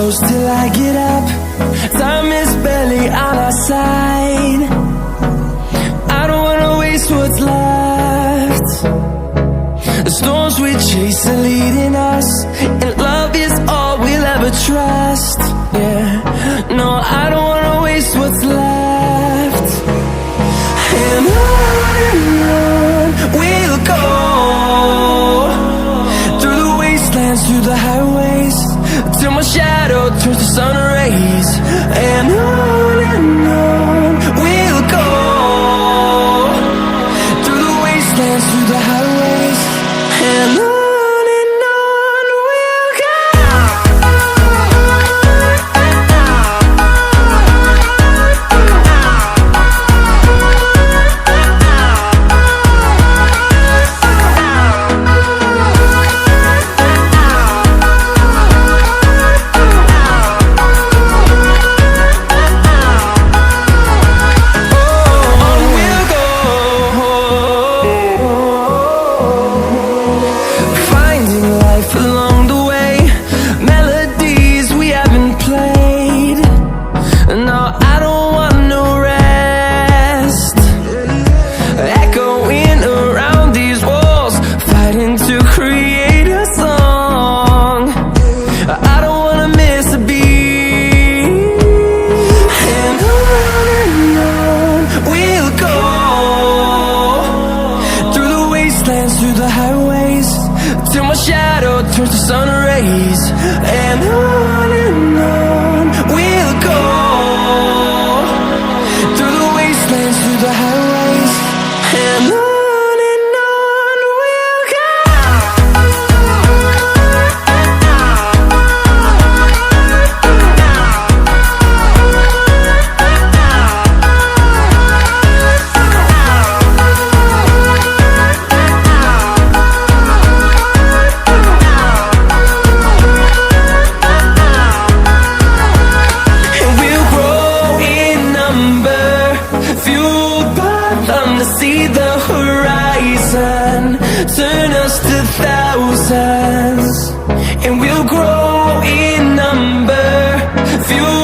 close till I get up. Time is barely on our side. I don't wanna waste what's left. The storms we chase are leading us, and love is all we'll ever trust. Yeah, no, I don't wanna waste what's left. And on we'll go, through the wastelands, through the highways, till my shadow turns to sun rays. And on we'll go, through the wastelands, through the highways, and on we'll go. Through the highways, till my shadow turns to sun rays. And on we'll go, through the wastelands, through the highways, and on we'll go. See the horizon turn us to thousands, and we'll grow in number, fuel